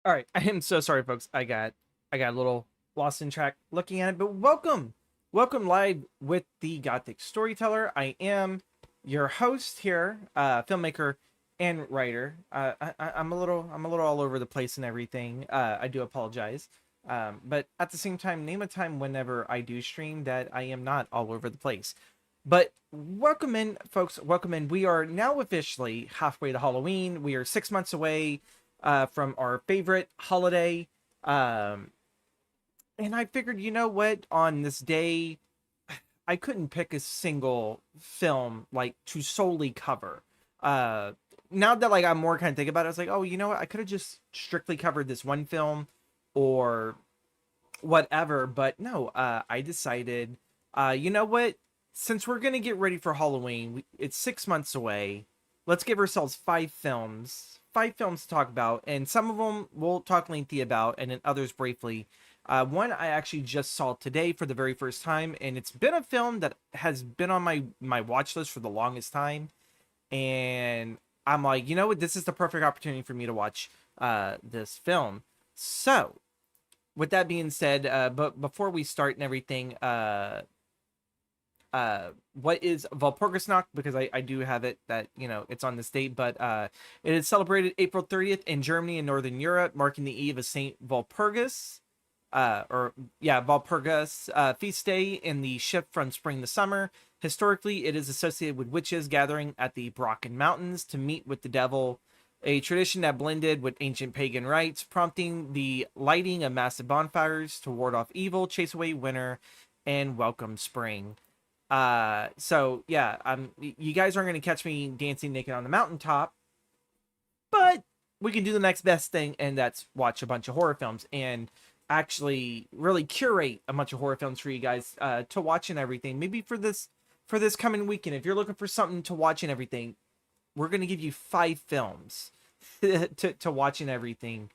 All right, I am so sorry, folks. I got a little lost in track looking at it, but welcome live with the Gothic Storyteller. I am your host here, filmmaker and writer. I'm a little all over the place and everything. I do apologize, but at the same time, name a time whenever I do stream that I am not all over the place. But welcome in, folks. Welcome in. We are now officially halfway to Halloween. We are 6 months away from our favorite holiday. Um, and I figured, you know what, on this day, I couldn't pick a single film like to solely cover. Uh, Now that I'm more kind of thinking about it, I was like, oh, you know what, I could have just strictly covered this one film or whatever. But no, I decided, you know what, since we're gonna get ready for Halloween, it's 6 months away. Let's give ourselves five films to talk about, and some of them we'll talk lengthy about, and then others briefly. One I actually just saw today for the very first time, and it's been a film that has been on my watch list for the longest time, and I'm like, you know what, this is the perfect opportunity for me to watch this film. So, with that being said, but before we start and everything, what is Walpurgis Night? Because I do have it that, it's on this date, but it is celebrated April 30th in Germany and Northern Europe, marking the eve of Saint Walpurgis, Walpurgis feast day in the shift from spring to summer. Historically, it is associated with witches gathering at the Brocken Mountains to meet with the devil, a tradition that blended with ancient pagan rites, prompting the lighting of massive bonfires to ward off evil, chase away winter, and welcome spring. So yeah, you guys aren't gonna catch me dancing naked on the mountaintop, but we can do the next best thing, and that's watch a bunch of horror films and actually really curate a bunch of horror films for you guys to watch and everything. Maybe for this coming weekend, if you're looking for something to watch and everything, we're gonna give you 5 films to watch and everything.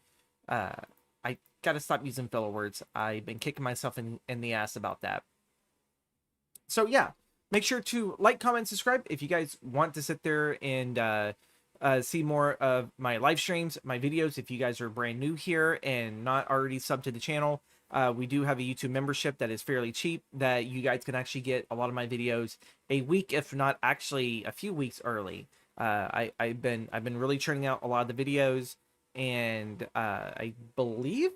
Uh, I gotta stop using filler words. I've been kicking myself in the ass about that. So yeah, make sure to like, comment, subscribe if you guys want to sit there and see more of my live streams, my videos. If you guys are brand new here and not already subbed to the channel, we do have a YouTube membership that is fairly cheap that you guys can actually get a lot of my videos a week, if not actually a few weeks early. I've been really churning out a lot of the videos, and I believe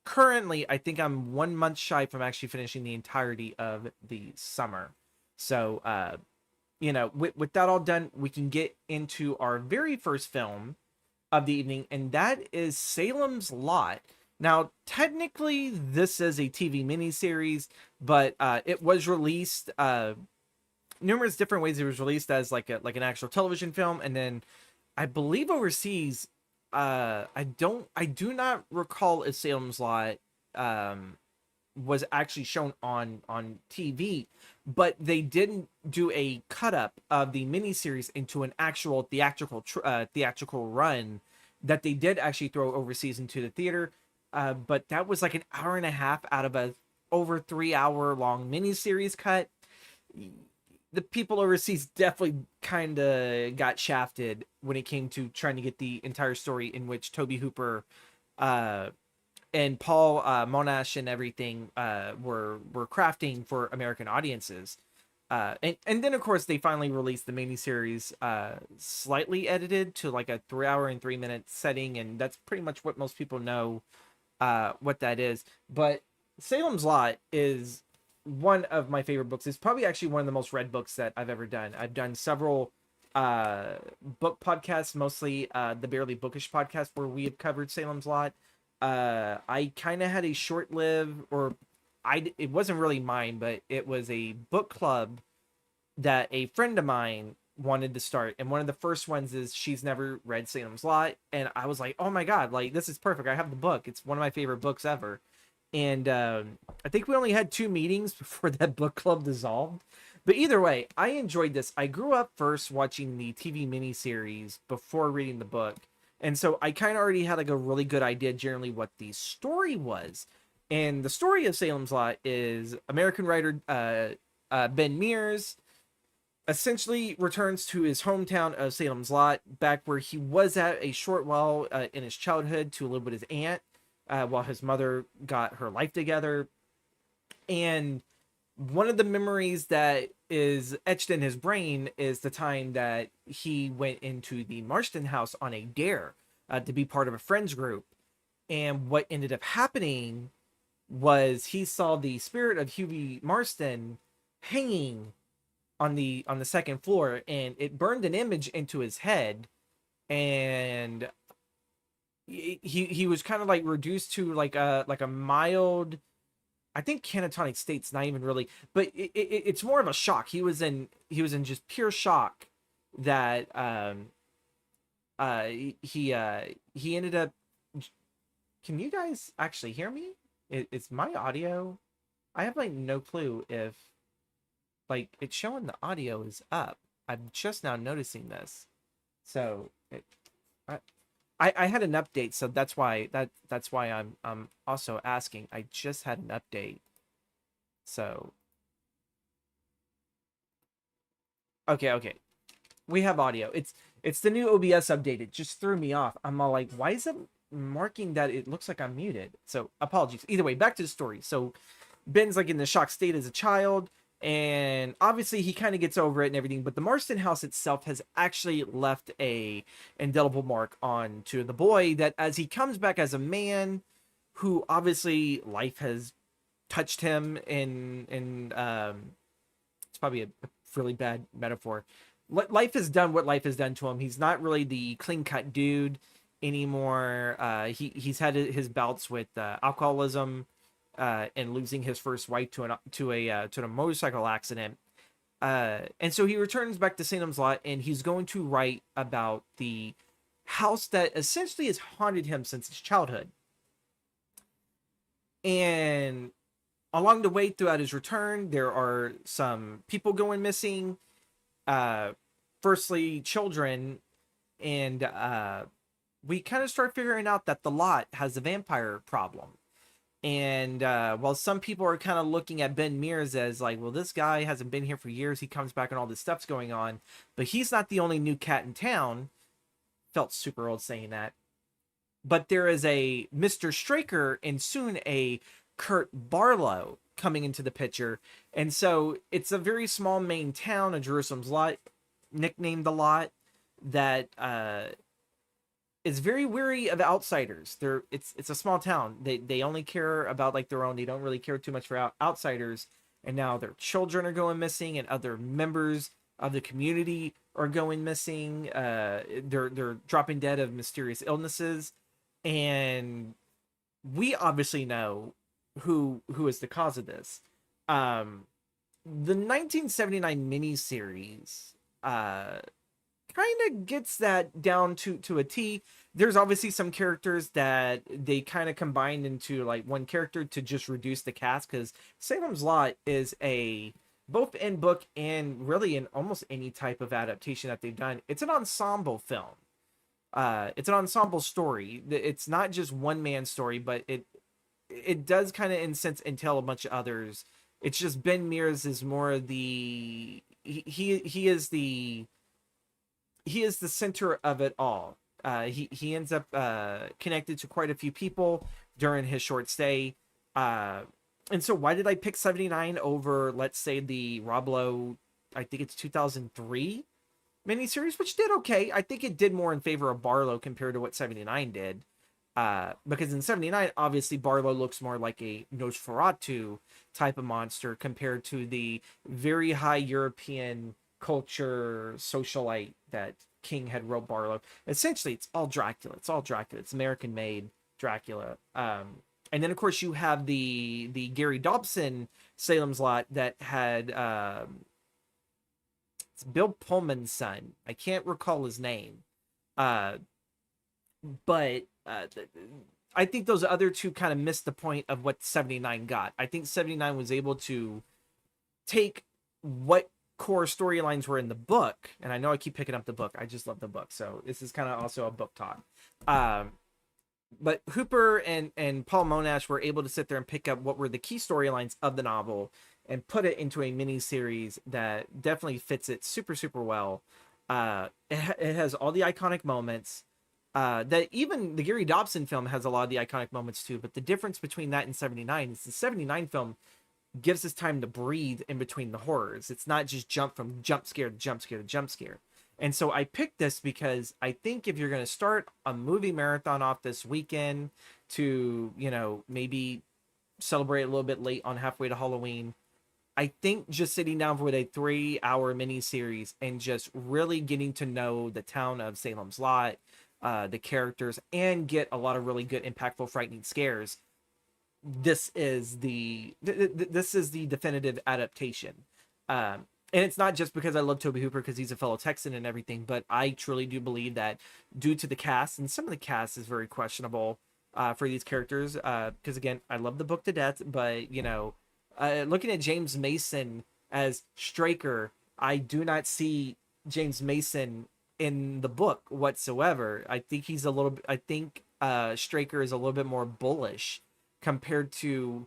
currently I think I'm 1 month shy from actually finishing the entirety of the summer. So with that all done, we can get into our very first film of the evening, and that is Salem's Lot. Now, technically, this is a TV miniseries, but it was released numerous different ways. It was released as like an actual television film, and then I believe overseas, I do not recall if Salem's Lot um was actually shown on TV, but they didn't do a cut up of the miniseries into an actual theatrical run that they did actually throw overseas into the theater. But that was like an hour and a half out of a over 3 hour long miniseries cut. The people overseas definitely kind of got shafted when it came to trying to get the entire story, in which Toby Hooper uh, and Paul Monash and everything were crafting for American audiences. And then of course they finally released the miniseries slightly edited to like a 3 hour and 3 minute setting, and that's pretty much what most people know what that is. But Salem's Lot is one of my favorite books. It's probably actually one of the most read books that I've ever done. I've done several book podcasts, mostly the Barely Bookish podcast, where we have covered Salem's Lot. I kind of had a short lived, or it wasn't really mine, but it was a book club that a friend of mine wanted to start, and one of the first ones is she's never read Salem's Lot, and I was like, oh my god, like this is perfect. I have the book. It's one of my favorite books ever. And I think we only had 2 meetings before that book club dissolved. But either way, I enjoyed this. I grew up first watching the TV miniseries before reading the book, and so I kind of already had like a really good idea generally what the story was. And the story of Salem's Lot is American writer Ben Mears essentially returns to his hometown of Salem's Lot, back where he was at a short while in his childhood to live with his aunt while his mother got her life together. And one of the memories that is etched in his brain is the time that he went into the Marston house on a dare to be part of a friends group. And what ended up happening was he saw the spirit of Hughie Marston hanging on the second floor, and it burned an image into his head, and he was kind of like reduced to like a mild, I think catatonic state's not even really, but it's more of a shock. He was in just pure shock that he ended up. Can you guys actually hear me? Is my audio? I have like no clue if like it's showing the audio is up. I'm just now noticing this. So I had an update, so that's why I'm also asking. I just had an update. So okay. We have audio. It's the new OBS update. It just threw me off. I'm all like, why is it marking that it looks like I'm muted? So apologies. Either way, back to the story. So Ben's like in the shock state as a child, and obviously he kind of gets over it and everything, but the Marston house itself has actually left a indelible mark onto the boy, that as he comes back as a man who obviously life has touched him in it's probably a really bad metaphor. Life has done what life has done to him. He's not really the clean-cut dude anymore. He's had his bouts with alcoholism and losing his first wife to a motorcycle accident. And so he returns back to Salem's Lot, and he's going to write about the house that essentially has haunted him since his childhood. And along the way throughout his return, there are some people going missing. Firstly, children, and we kind of start figuring out that the lot has a vampire problem. And while some people are kind of looking at Ben Mears as like, well, this guy hasn't been here for years, he comes back and all this stuff's going on, but he's not the only new cat in town. Felt super old saying that. But there is a Mr. Straker and soon a Kurt Barlow coming into the picture. And so it's a very small Maine town, a Jerusalem's Lot, nicknamed the Lot, that is very wary of outsiders. It's a small town. They only care about like their own. They don't really care too much for outsiders. And now their children are going missing, and other members of the community are going missing. They're dropping dead of mysterious illnesses, and we obviously know who is the cause of this. The 1979 miniseries kind of gets that down to a T. There's obviously some characters that they kind of combined into like one character to just reduce the cast, because Salem's Lot is both in book and really in almost any type of adaptation that they've done, it's an ensemble film. It's an ensemble story. It's not just one man's story, but it does kind of in sense entail a bunch of others. It's just Ben Mears is more the he is the center of it all. He ends up connected to quite a few people during his short stay. And so why did I pick 79 over, let's say, the Rob Lowe, I think it's 2003 miniseries, which did okay. I think it did more in favor of Barlow compared to what 79 did. Because in 79, obviously, Barlow looks more like a Nosferatu type of monster compared to the very high European culture socialite that King had wrote Barlow. Essentially, it's all Dracula. It's American-made Dracula. And then, of course, you have the Gary Dobson Salem's Lot that had it's Bill Pullman's son. I can't recall his name. But I think those other two kind of missed the point of what 79 got. I think 79 was able to take what core storylines were in the book, and I know I keep picking up the book. I just love the book, so this is kind of also a book talk. But Hooper and Paul Monash were able to sit there and pick up what were the key storylines of the novel and put it into a mini series that definitely fits it super, super well. It has all the iconic moments. That even the Gary Dobson film has a lot of the iconic moments too. But the difference between that and 79 is the 79 film gives us time to breathe in between the horrors. It's not just jump from jump scare to jump scare to jump scare. And so I picked this because I think if you're going to start a movie marathon off this weekend to, maybe celebrate a little bit late on halfway to Halloween, I think just sitting down with a 3-hour mini series and just really getting to know the town of Salem's Lot, the characters, and get a lot of really good, impactful, frightening scares. This is the definitive adaptation. And it's not just because I love Toby Hooper because he's a fellow Texan and everything, but I truly do believe that due to the cast, and some of the cast is very questionable for these characters, because again, I love the book to death, but looking at James Mason as Straker, I do not see James Mason in the book whatsoever. I think Straker is a little bit more bullish compared to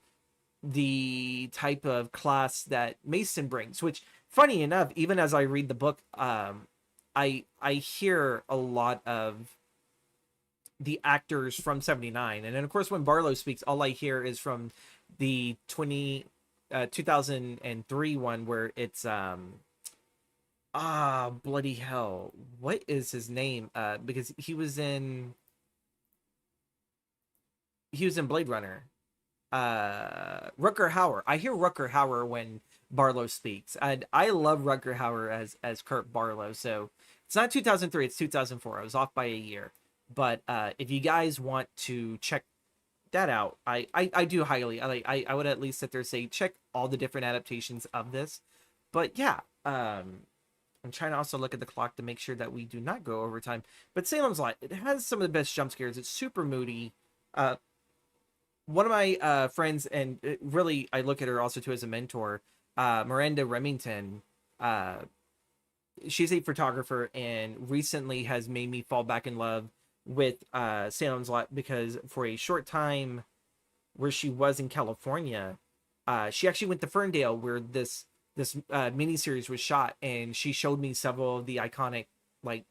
the type of class that Mason brings, which, funny enough, even as I read the book, I hear a lot of the actors from 79. And then of course when Barlow speaks, all I hear is from the 2003 one where it's bloody hell, what is his name? Because he was in Blade Runner. Rutger Hauer. I hear Rutger Hauer when Barlow speaks, and I love Rutger Hauer as Kurt Barlow. So it's not 2003, it's 2004. I was off by a year. But if you guys want to check that out, I do highly. I would at least sit there and say check all the different adaptations of this. But yeah, I'm trying to also look at the clock to make sure that we do not go over time. But Salem's Lot, it has some of the best jump scares. It's super moody. One of my friends, and really I look at her also too as a mentor, Miranda Remington. She's a photographer and recently has made me fall back in love with Salem's Lot, because for a short time where she was in California, she actually went to Ferndale where this miniseries was shot, and she showed me several of the iconic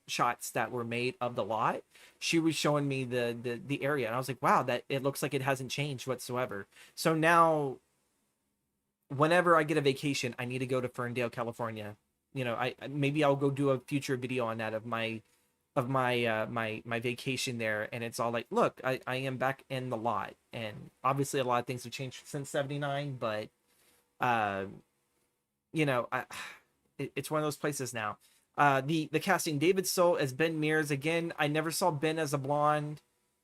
shots that were made of the lot. She was showing me the area, and I was like, wow, that it looks like it hasn't changed whatsoever. So now whenever I get a vacation, I need to go to Ferndale, California. Maybe I'll go do a future video on that of my vacation there, and it's all like, look, I am back in the lot, and obviously a lot of things have changed since 79, but it's one of those places now. The casting, David Soul as Ben Mears. Again, I never saw Ben as a blonde.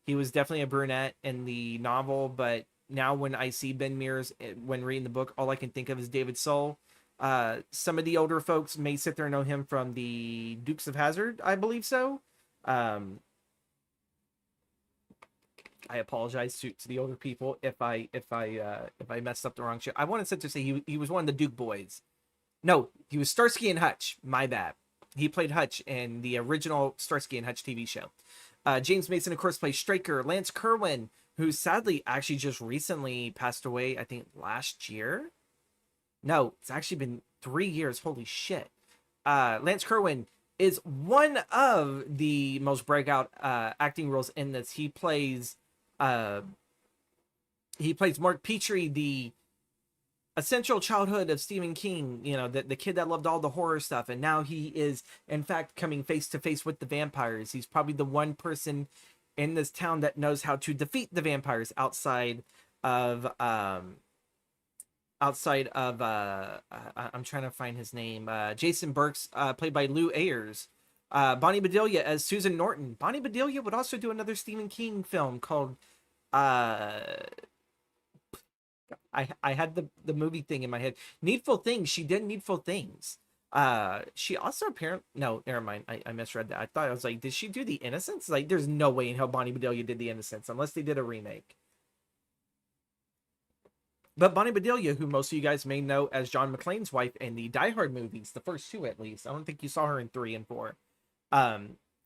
He was definitely a brunette in the novel, but now when I see Ben Mears when reading the book, all I can think of is David Soul. Some of the older folks may sit there and know him from the Dukes of Hazzard, I believe so. I apologize to the older people if I messed up the wrong shit. I want to sit there and say he was one of the Duke boys. No, he was Starsky and Hutch. My bad. He played Hutch in the original Starsky and Hutch TV show. James Mason, of course, plays Straker. Lance Kerwin, who sadly actually just recently passed away, I think last year. No, it's actually been 3 years. Holy shit. Lance Kerwin is one of the most breakout acting roles in this. He plays Mark Petrie, the essential childhood of Stephen King, the kid that loved all the horror stuff, and now he is in fact coming face to face with the vampires. He's probably the one person in this town that knows how to defeat the vampires outside of I'm trying to find his name. Jason Burks, played by Lou Ayres. Bonnie Bedelia as Susan Norton. Bonnie Bedelia would also do another Stephen King film called I had the movie thing in my head. Needful Things. She did Needful Things. She also apparently, no, never mind. I misread that. I was like, did she do The Innocents? Like, there's no way in hell Bonnie Bedelia did The Innocents unless they did a remake. But Bonnie Bedelia, who most of you guys may know as John McClane's wife in the Die Hard movies, the first two at least. I don't think you saw her in 3 and 4.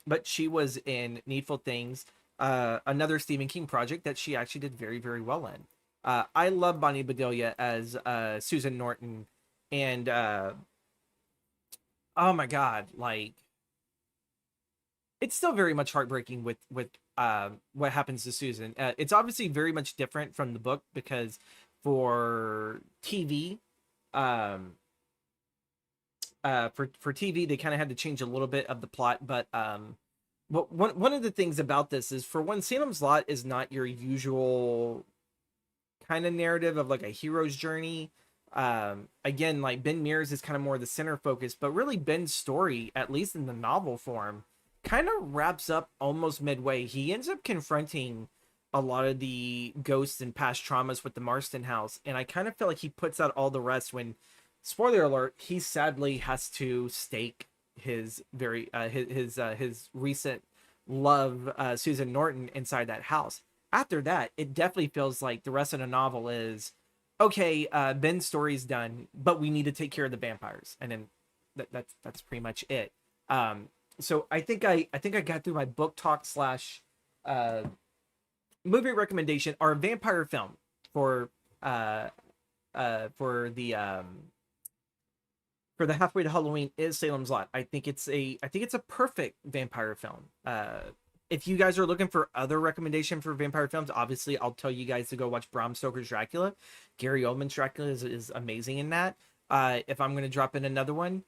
But she was in Needful Things, another Stephen King project that she actually did very, very well in. I love Bonnie Bedelia as Susan Norton, and oh my god, like it's still very much heartbreaking with what happens to Susan. It's obviously very much different from the book because for TV, um, for TV, they kind of had to change a little bit of the plot. But one of the things about this is, for one, Salem's Lot is not your usual kind of narrative of like a hero's journey. Again, like Ben Mears is kind of more the center focus, but really Ben's story, at least in the novel form, kind of wraps up almost midway. He ends up confronting a lot of the ghosts and past traumas with the Marston house, and I kind of feel like he puts out all the rest when, spoiler alert, he sadly has to stake his very his recent love, Susan Norton, inside that house. After that, it definitely feels like the rest of the novel is okay. Ben's story's done, but we need to take care of the vampires, and then that's pretty much it. So I think I got through my book talk slash uh, movie recommendation. Our vampire film for uh, for the halfway to Halloween is Salem's Lot. I think it's a perfect vampire film. If you guys are looking for other recommendation for vampire films, obviously I'll tell you guys to go watch Bram Stoker's Dracula. Gary Oldman's Dracula is amazing in that. If I'm going to drop in another one,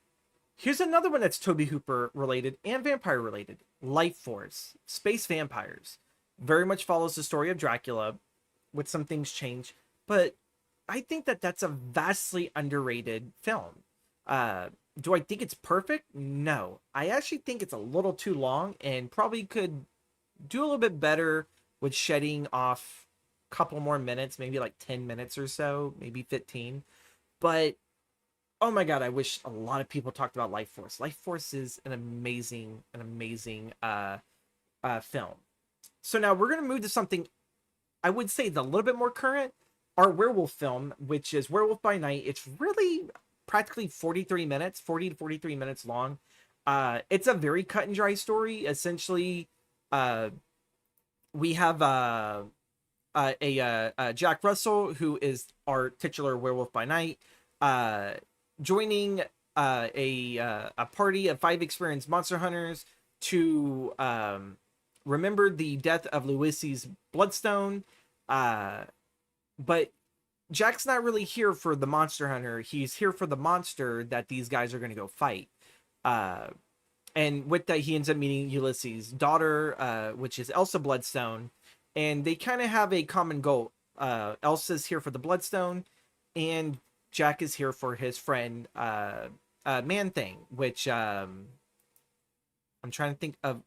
here's another one that's Toby Hooper related and vampire related. Life Force, Space Vampires. Very much follows the story of Dracula with some things change, but I think that that's a vastly underrated film. Do I think it's perfect? No. I actually think it's a little too long and probably could do a little bit better with shedding off a couple more minutes, maybe like 10 minutes or so, maybe 15. But oh my god, I wish a lot of people talked about Life Force. Life Force is an amazing film. So now we're gonna move to something I would say is a little bit more current. Our werewolf film, which is Werewolf by Night. It's really practically 43 minutes, 40 to 43 minutes long. It's a very cut and dry story. Essentially, uh, we have Jack Russell, who is our titular Werewolf by Night, uh, joining a party of 5 experienced monster hunters to remember the death of Louisi's Bloodstone. But Jack's not really here for the monster hunter. He's here for the monster that these guys are going to go fight. And with that, he ends up meeting Ulysses' daughter, which is Elsa Bloodstone. And they kind of have a common goal. Elsa's here for the Bloodstone, and Jack is here for his friend, Man Thing, which I'm trying to think of.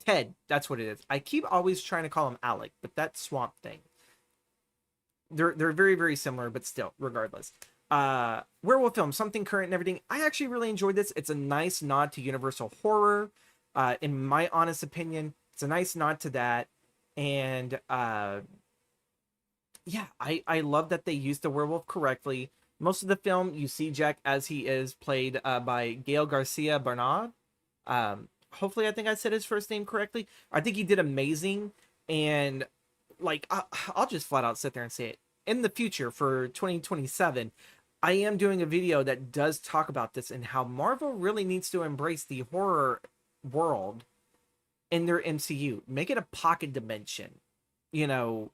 Ted, that's what it is. I keep always trying to call him Alec, but that's Swamp Thing. They're very, very similar, but still, regardless. Werewolf film, something current and everything. I actually really enjoyed this. It's a nice nod to Universal horror. In my honest opinion, it's a nice nod to that. And yeah, I love that they used the werewolf correctly. Most of the film, you see Jack as he is played by Gael Garcia Bernal. Hopefully, I think I said his first name correctly. I think he did amazing. And like, I'll just flat out sit there and say it. In the future, for 2027, I am doing a video that does talk about this and how Marvel really needs to embrace the horror world in their MCU. Make it a pocket dimension, and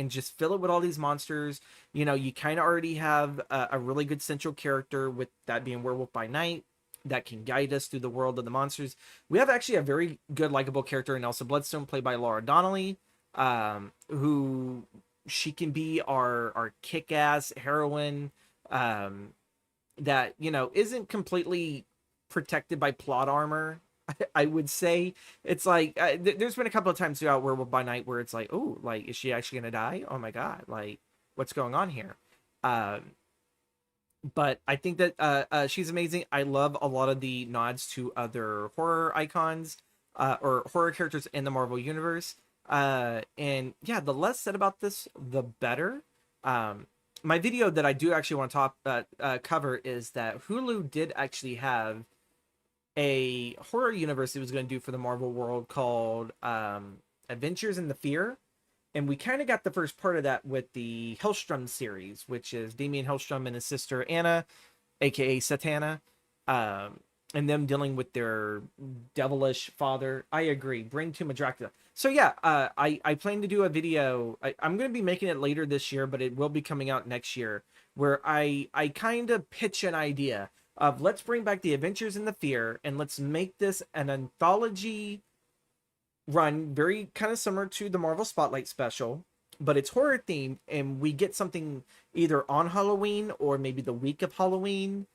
just fill it with all these monsters. You kind of already have a really good central character, with that being Werewolf by Night, that can guide us through the world of the monsters. We have actually a very good, likable character in Elsa Bloodstone, played by Laura Donnelly, who she can be our kick-ass heroine, that isn't completely protected by plot armor. I would say it's like there's been a couple of times throughout Werewolf by Night where it's like, oh, like, is she actually gonna die? Oh my god, like, what's going on here? But I think that she's amazing. I love a lot of the nods to other horror icons, or horror characters in the Marvel universe. And yeah, the less said about this, the better. My video that I do actually want to cover is that Hulu did actually have a horror universe it was going to do for the Marvel world called Adventures in the Fear. And we kind of got the first part of that with the Hellstrom series, which is Damien Hellstrom and his sister Anna, aka Satana, um, and them dealing with their devilish father. I agree. Bring to Dracula. So yeah, I plan to do a video. I'm going to be making it later this year, but it will be coming out next year, where I kind of pitch an idea of, let's bring back the Adventures in the Fear and let's make this an anthology run, very kind of similar to the Marvel Spotlight special, but it's horror themed, and we get something either on Halloween or maybe the week of Halloween.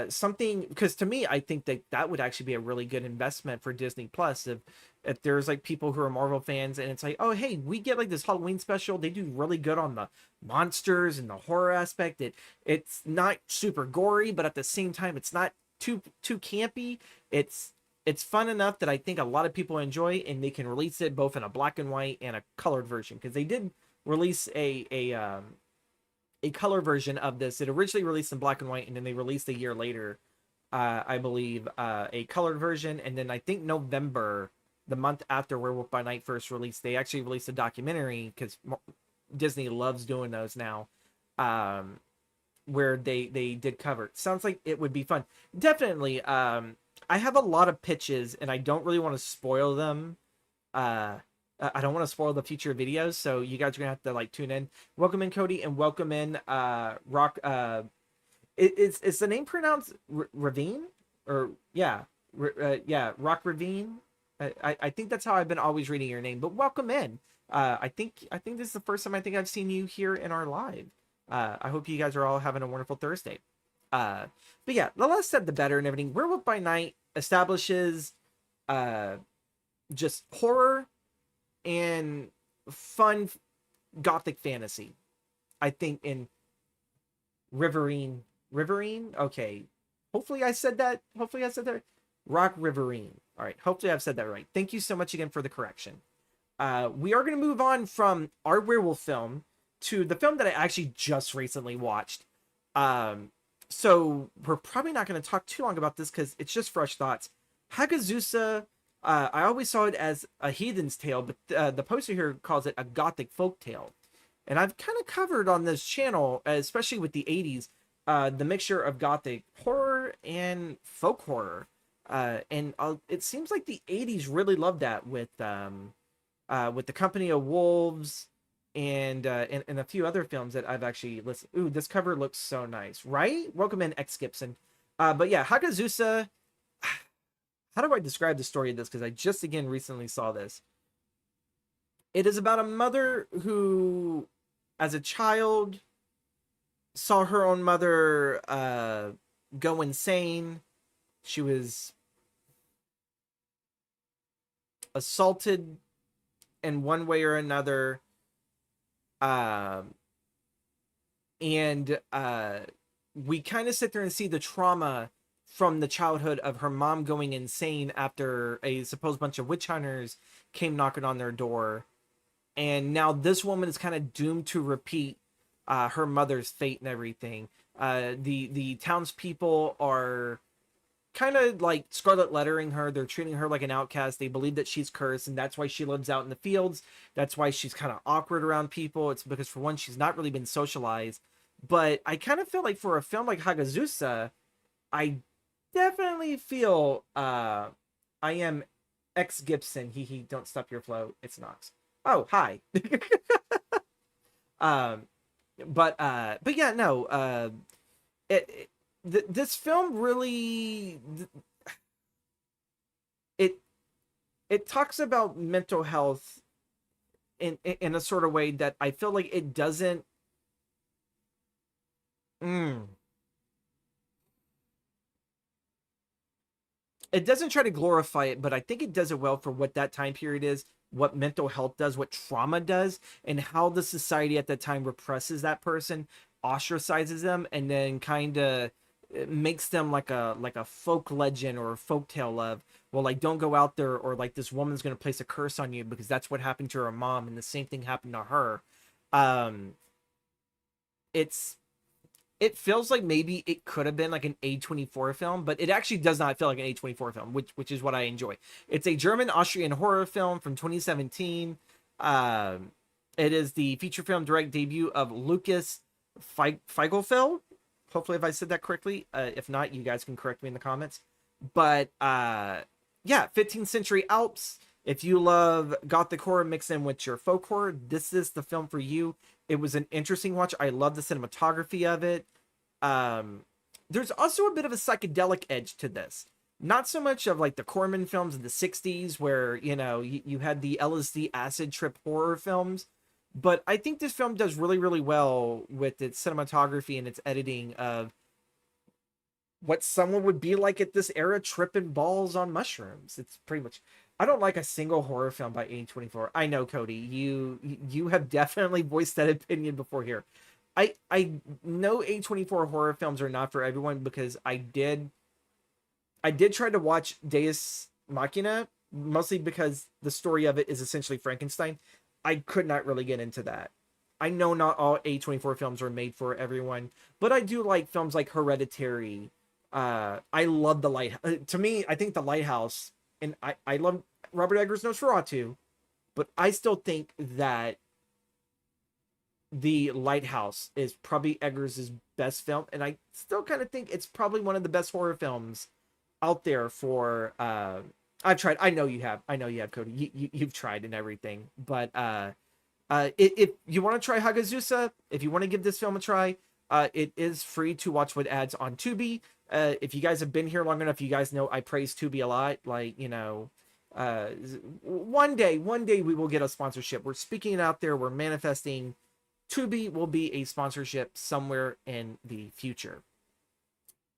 Something, because to me, I think that that would actually be a really good investment for Disney Plus, if there's like people who are Marvel fans and it's like, oh hey, we get like this Halloween special, they do really good on the monsters and the horror aspect. It's not super gory, but at the same time it's not too campy. It's fun enough that I think a lot of people enjoy, and they can release it both in a black and white and a colored version, because they did release a color version of this. It originally released in black and white, and then they released a year later, I believe, a colored version. And then I think November, the month after Werewolf by Night first released, they actually released a documentary, because Disney loves doing those now, where they did cover it. Sounds like it would be fun. Definitely. I have a lot of pitches, and I don't really want to spoil them. I don't want to spoil the future videos, so you guys are gonna have to like tune in. Welcome in, Cody, and welcome in, Rock. Is the name pronounced Ravine, or yeah, Rock Ravine? I think that's how I've been always reading your name. But welcome in. I think this is the first time I think I've seen you here in our live. I hope you guys are all having a wonderful Thursday. But yeah, the less said the better and everything. Werewolf by Night establishes just horror and fun Gothic fantasy. I think in Riverine. Okay. Hopefully I said that. Rock Riverine. All right. Hopefully I've said that right. Thank you so much again for the correction. We are going to move on from our werewolf film to the film that I actually just recently watched. So we're probably not going to talk too long about this because it's just fresh thoughts. Hagazussa, I always saw it as a heathen's tale, but the poster here calls it a Gothic folk tale. And I've kind of covered on this channel, especially with the 80s, the mixture of Gothic horror and folk horror. And it seems like the 80s really loved that with the Company of Wolves, and a few other films that I've actually listened. Ooh, this cover looks so nice, right? Welcome in, X Gibson. But yeah, Hagazussa. How do I describe the story of this? Because I just again recently saw this. It is about a mother who, as a child, saw her own mother go insane. She was assaulted in one way or another. And we kind of sit there and see the trauma from the childhood of her mom going insane after a supposed bunch of witch hunters came knocking on their door. And now this woman is kind of doomed to repeat her mother's fate and everything. The townspeople are kind of like scarlet lettering her. They're treating her like an outcast. They believe that she's cursed, and that's why she lives out in the fields. That's why she's kind of awkward around people. It's because, for one, she's not really been socialized. But I kind of feel like for a film like Hagazussa, I definitely feel I am X Gibson. He don't stop your flow. It's Knox. Oh, hi. But yeah, no. This film really it talks about mental health in a sort of way that I feel like it doesn't. It doesn't try to glorify it, but I think it does it well for what that time period is, what mental health does, what trauma does, and how the society at that time represses that person, ostracizes them, and then kind of makes them like a folk legend or a folk tale of, well, like, don't go out there, or like this woman's going to place a curse on you because that's what happened to her mom, and the same thing happened to her. It feels like maybe it could have been like an A24 film, but it actually does not feel like an A24 film, which is what I enjoy. It's a German-Austrian horror film from 2017. It is the feature film direct debut of Lucas Feigelfeld. Hopefully, if I said that correctly. If not, you guys can correct me in the comments. But yeah, 15th century Alps. If you love gothic horror mixed in with your folk horror, this is the film for you. It was an interesting watch. I love the cinematography of it. There's also a bit of a psychedelic edge to this. Not so much of like the Corman films in the 60s where, you had the LSD acid trip horror films. But I think this film does really, really well with its cinematography and its editing of what someone would be like at this era tripping balls on mushrooms. It's pretty much. I don't like a single horror film by A24. I know, Cody, you have definitely voiced that opinion before here. I know A24 horror films are not for everyone because I did try to watch Deus Machina, mostly because the story of it is essentially Frankenstein. I could not really get into that. I know not all A24 films are made for everyone, but I do like films like Hereditary. I love The Lighthouse. To me, I think The Lighthouse, and I love Robert Eggers' Nosferatu, but I still think that The Lighthouse is probably Eggers' best film, and I still kind of think it's probably one of the best horror films out there for I've tried. I know you have, Cody. You've tried and everything, but if you want to try Hagazussa, if you want to give this film a try, it is free to watch with ads on Tubi. If you guys have been here long enough, you guys know I praise Tubi a lot. Like, one day we will get a sponsorship. We're speaking it out there. We're manifesting. Tubi will be a sponsorship somewhere in the future.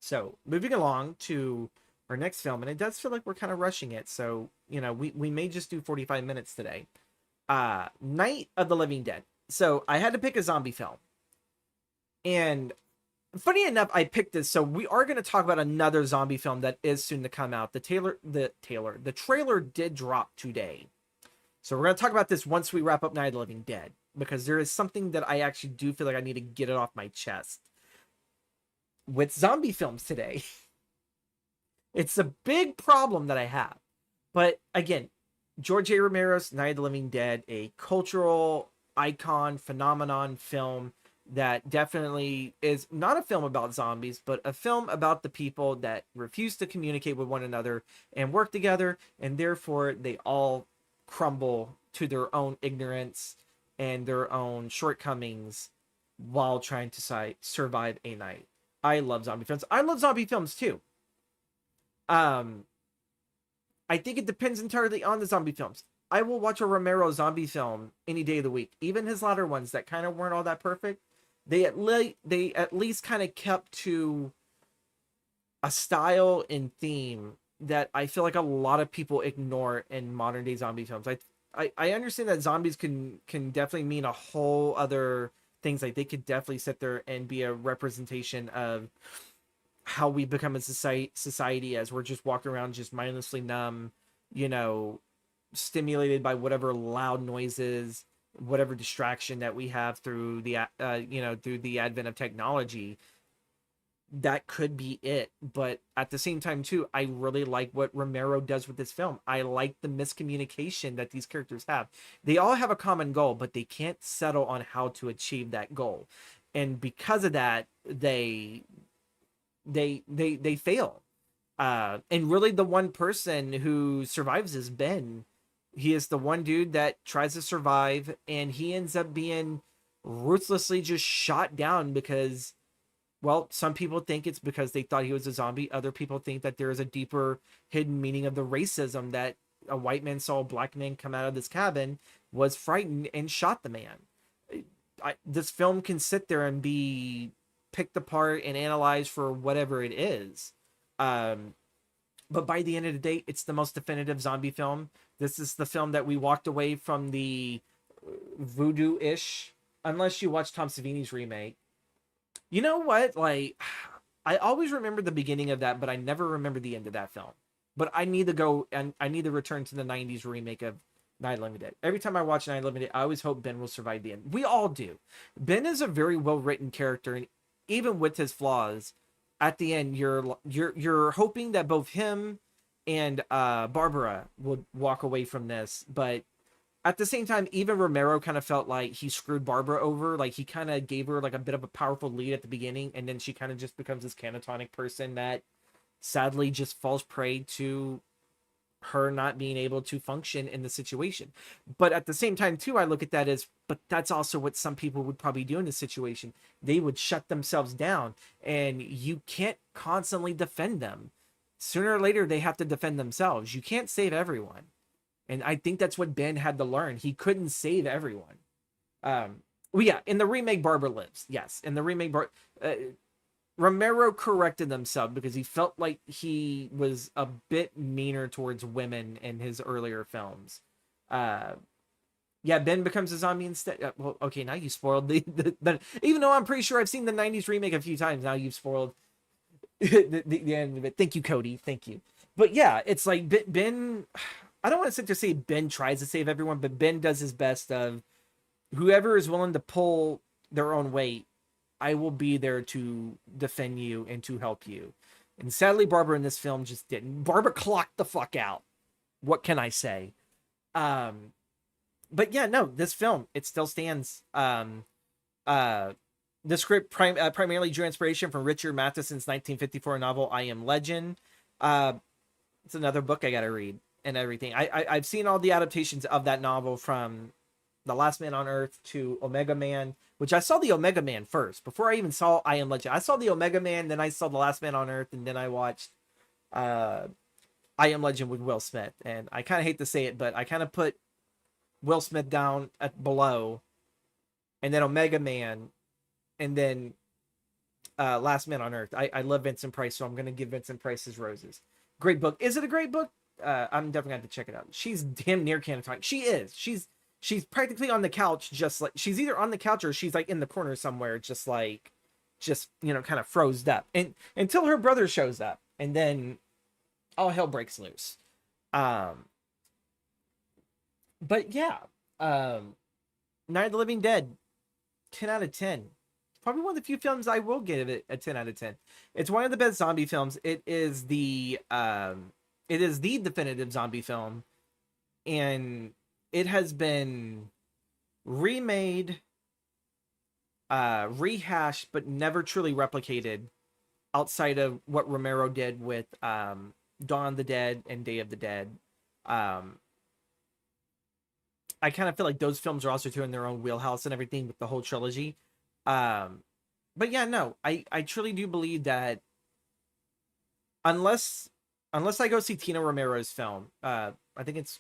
So moving along to our next film, and it does feel like we're kind of rushing it. So, we may just do 45 minutes today. Night of the Living Dead. So I had to pick a zombie film. And funny enough, I picked this. So we are going to talk about another zombie film that is soon to come out. The trailer did drop today. So we're going to talk about this once we wrap up Night of the Living Dead, because there is something that I actually do feel like I need to get it off my chest with zombie films today. It's a big problem that I have. But again, George A. Romero's Night of the Living Dead, a cultural icon, phenomenon film that definitely is not a film about zombies, but a film about the people that refuse to communicate with one another and work together, and therefore they all crumble to their own ignorance and their own shortcomings while trying to survive a night. I love zombie films. I love zombie films too. I think it depends entirely on the zombie films. I will watch a Romero zombie film any day of the week. Even his latter ones that kind of weren't all that perfect, they at least kind of kept to a style and theme that I feel like a lot of people ignore in modern day zombie films. I understand that zombies can definitely mean a whole other things. Like they could definitely sit there and be a representation of how we become a society as we're just walking around just mindlessly numb, stimulated by whatever loud noises, whatever distraction that we have through the through the advent of technology. That could be it. But at the same time too, I really like what Romero does with this film. I like the miscommunication that these characters have. They all have a common goal, but they can't settle on how to achieve that goal, and because of that, they fail. And really the one person who survives is Ben. He is the one dude that tries to survive, and he ends up being ruthlessly just shot down because, well, some people think it's because they thought he was a zombie. Other people think that there is a deeper hidden meaning of the racism, that a white man saw a black man come out of this cabin, was frightened, and shot the man. This film can sit there and be picked apart and analyzed for whatever it is. But by the end of the day, it's the most definitive zombie film. This is the film that we walked away from the voodoo-ish, unless you watch Tom Savini's remake. You know what? Like, I always remember the beginning of that, but I never remember the end of that film. But I need to go and I need to return to the 90s remake of Night of the Living Dead. Every time I watch Night of the Living Dead, I always hope Ben will survive the end. We all do. Ben is a very well-written character, and even with his flaws, at the end, you're hoping that both him and Barbara will walk away from this. But at the same time, even Romero kind of felt like he screwed Barbara over. Like he kind of gave her like a bit of a powerful lead at the beginning, and then she kind of just becomes this catatonic person that sadly just falls prey to her not being able to function in the situation. But at the same time, too, I look at that as, but that's also what some people would probably do in this situation. They would shut themselves down, and you can't constantly defend them. Sooner or later, they have to defend themselves. You can't save everyone. And I think that's what Ben had to learn. He couldn't save everyone. Well, yeah, in the remake, Barbara lives. Yes, in the remake, Romero corrected himself because he felt like he was a bit meaner towards women in his earlier films. Yeah, Ben becomes a zombie instead. Well, okay, now you spoiled the even though I'm pretty sure I've seen the 90s remake a few times, now you've spoiled the end of it. Thank you, Cody. Thank you. But yeah, it's like Ben, I don't want to sit there and say Ben tries to save everyone, but Ben does his best of whoever is willing to pull their own weight, I will be there to defend you and to help you. And sadly, Barbara in this film just didn't. Barbara clocked the fuck out. What can I say? But yeah, no, this film, it still stands. The script primarily drew inspiration from Richard Matheson's 1954 novel, I Am Legend. It's another book I got to read and everything. I've seen all the adaptations of that novel from The Last Man on Earth to Omega Man, which I saw the Omega Man first before I even saw I Am Legend. I saw the Omega Man, then I saw The Last Man on Earth, and then I watched I Am Legend with Will Smith. And I kind of hate to say it, but I kind of put Will Smith down at below, and then Omega Man, and then Last Man on Earth. I love Vincent Price, so I'm going to give Vincent Price his roses. Great book. Is it a great book? I'm definitely going to have to check it out. She's damn near catatonic. She is. She's practically on the couch, just like she's either on the couch or she's like in the corner somewhere, just you know, kind of froze up, and until her brother shows up, and then all hell breaks loose. But yeah, Night of the Living Dead, 10 out of 10. Probably one of the few films I will give it a 10 out of 10. It's one of the best zombie films. It is the definitive zombie film, and it has been remade, rehashed, but never truly replicated outside of what Romero did with Dawn of the Dead and Day of the Dead. I kind of feel like those films are also too in their own wheelhouse and everything with the whole trilogy. But yeah, no, I truly do believe that unless I go see Tina Romero's film, I think it's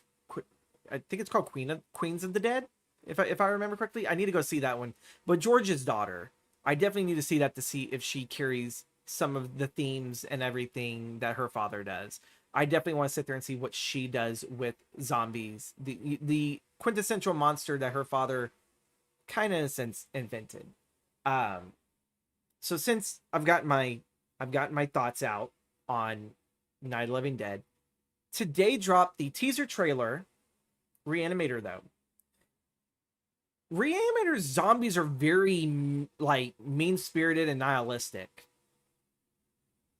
called Queens of the Dead, if I remember correctly. I need to go see that one. But George's Daughter, I definitely need to see that to see if she carries some of the themes and everything that her father does. I definitely want to sit there and see what she does with zombies, the quintessential monster that her father kind of in a sense invented. So since I've gotten my thoughts out on Night of the Living Dead, today dropped the teaser trailer. Reanimator, though. Reanimator's zombies are very like mean-spirited and nihilistic.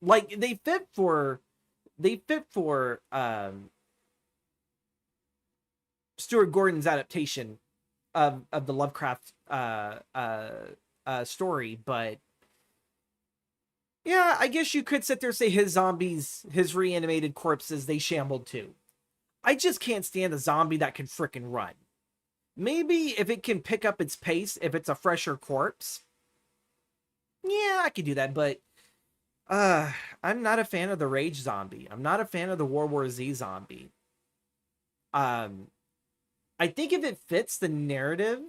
Like they fit for Stuart Gordon's adaptation of the Lovecraft story, but yeah, I guess you could sit there and say his zombies, his reanimated corpses, they shambled too. I just can't stand a zombie that can frickin' run. Maybe if it can pick up its pace, if it's a fresher corpse, yeah, I could do that, but I'm not a fan of the Rage zombie. I'm not a fan of the World War Z zombie. I think if it fits the narrative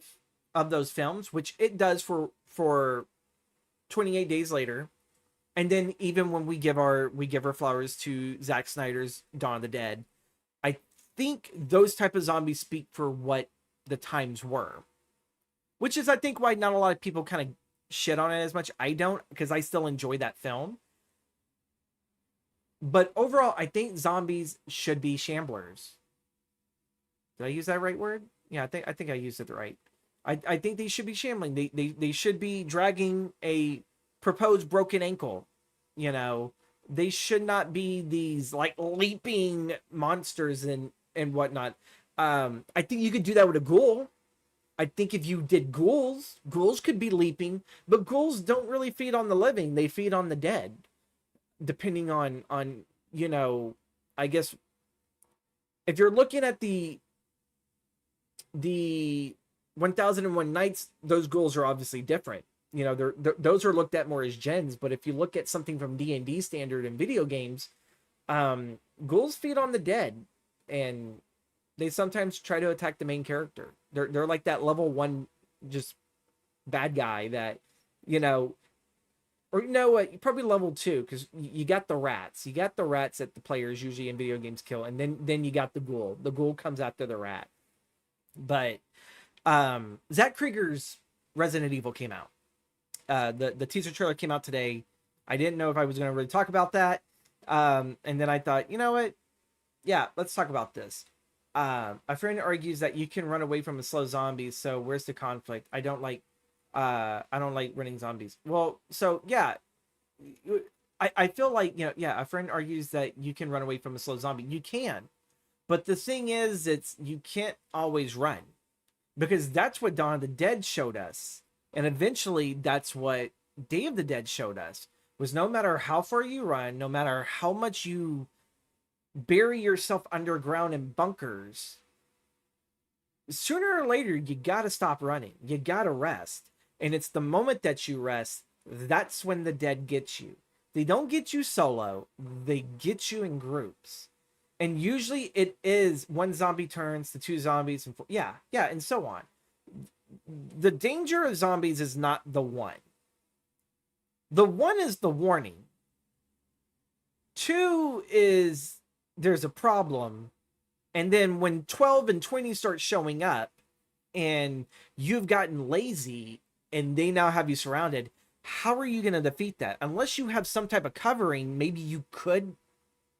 of those films, which it does for 28 Days Later, and then even when we give our flowers to Zack Snyder's Dawn of the Dead, I think those type of zombies speak for what the times were, which is I think why not a lot of people kind of shit on it as much. I don't, because I still enjoy that film. But overall, I think zombies should be shamblers. Did I use that right word? Yeah, I think I used it right. I think they should be shambling. They should be dragging a proposed broken ankle. You know, they should not be these like leaping monsters and whatnot. I think you could do that with a ghoul. I think if you did ghouls, ghouls could be leaping, but ghouls don't really feed on the living. They feed on the dead, depending on you know, I guess if you're looking at the 1001 Nights, those ghouls are obviously different. You know, those are looked at more as gens, but if you look at something from D&D standard in video games, ghouls feed on the dead, and they sometimes try to attack the main character. They're like that level 1 just bad guy that, you know, or you know what, probably level 2, because you got the rats. You got the rats that the players usually in video games kill, and then you got the ghoul. The ghoul comes after the rat. But Zach Krieger's Resident Evil came out. The teaser trailer came out today. I didn't know if I was going to really talk about that. And then I thought, you know what? Yeah, let's talk about this. A friend argues that you can run away from a slow zombie, so where's the conflict? I don't like running zombies. Well, so yeah, I feel like, you know, yeah, a friend argues that you can run away from a slow zombie. You can, but the thing is, you can't always run, because that's what Dawn of the Dead showed us, and eventually that's what Day of the Dead showed us. Was no matter how far you run, no matter how much you bury yourself underground in bunkers, sooner or later you gotta stop running. You gotta rest, and it's the moment that you rest that's when the dead get you. They don't get you solo, they get you in groups, and usually it is one zombie turns to two zombies and yeah, and so on. The danger of zombies is not the one. The one is the warning. Two is there's a problem. And then when 12 and 20 start showing up and you've gotten lazy and they now have you surrounded, how are you going to defeat that? Unless you have some type of covering, maybe you could